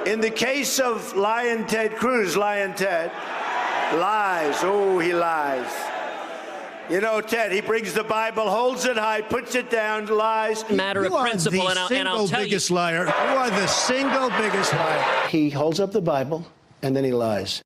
In the case of Lion Ted Cruz, Lion Ted lies. Oh, he lies. You know, Ted, he brings the Bible, holds it high, puts it down, lies. Matter of principle, and I'll tell you. You are the single biggest liar. You are the single biggest liar. He holds up the Bible, and then he lies.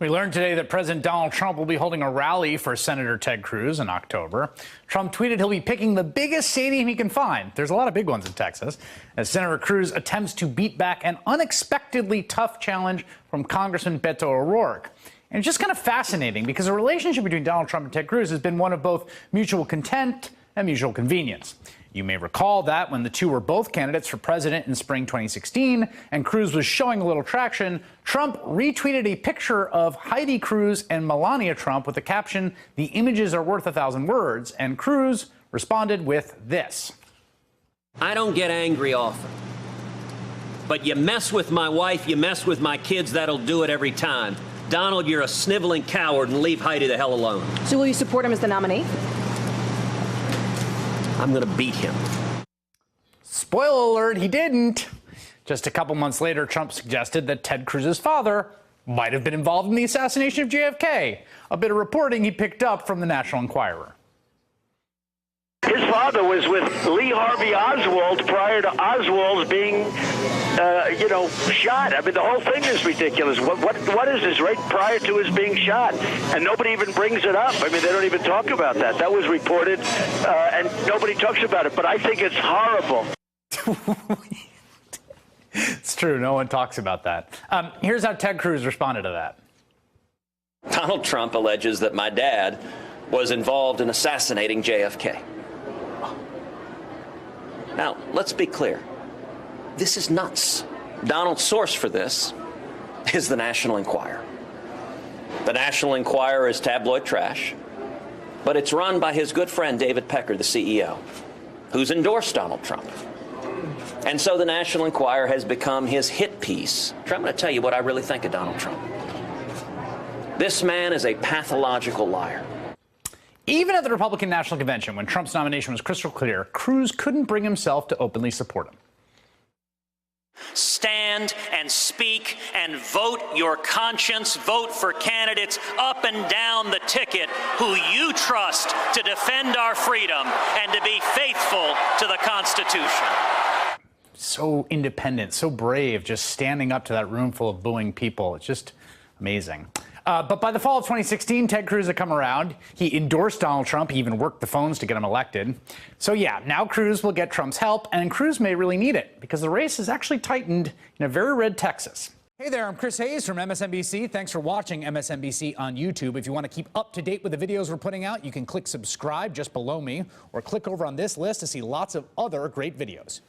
We learned today that President Donald Trump will be holding a rally for Senator Ted Cruz in October. Trump tweeted he'll be picking the biggest stadium he can find. There's a lot of big ones in Texas, as Senator Cruz attempts to beat back an unexpectedly tough challenge from Congressman Beto O'Rourke. And it's just kind of fascinating because the relationship between Donald Trump and Ted Cruz has been one of both mutual contempt and mutual convenience. You may recall that when the two were both candidates for president in spring 2016 and Cruz was showing a little traction, Trump retweeted a picture of Heidi Cruz and Melania Trump with the caption, "The images are worth 1,000 words," and Cruz responded with this. I don't get angry often, but you mess with my wife, you mess with my kids, that'll do it every time. Donald, you're a sniveling coward, and leave Heidi the hell alone. So will you support him as the nominee? I'm going to beat him. Spoiler alert, he didn't. Just a couple months later, Trump suggested that Ted Cruz's father might have been involved in the assassination of JFK, a bit of reporting he picked up from the National Enquirer. His father was with Lee Harvey Oswald prior to Oswald being, shot. I mean, the whole thing is ridiculous. What is this, right prior to his being shot? And nobody even brings it up. I mean, they don't even talk about that. That was reported, and nobody talks about it. But I think it's horrible. It's true. No one talks about that. Here's how Ted Cruz responded to that. Donald Trump alleges that my dad was involved in assassinating JFK. Now, let's be clear. This is nuts. Donald's source for this is the National Enquirer. The National Enquirer is tabloid trash, but it's run by his good friend David Pecker, the CEO, who's endorsed Donald Trump. And so the National Enquirer has become his hit piece. I'm going to tell you what I really think of Donald Trump. This man is a pathological liar. Even at the Republican National Convention, when Trump's nomination was crystal clear, Cruz couldn't bring himself to openly support him. Stand and speak and vote your conscience. Vote for candidates up and down the ticket who you trust to defend our freedom and to be faithful to the Constitution. So independent, so brave, just standing up to that room full of booing people. It's just amazing. But by the fall of 2016, Ted Cruz had come around. He endorsed Donald Trump. He even worked the phones to get him elected. So yeah, now Cruz will get Trump's help, and Cruz may really need it because the race is actually tightened in a very red Texas. Hey there, I'm Chris Hayes from MSNBC. Thanks for watching MSNBC on YouTube. If you want to keep up to date with the videos we're putting out, you can click subscribe just below me or click over on this list to see lots of other great videos.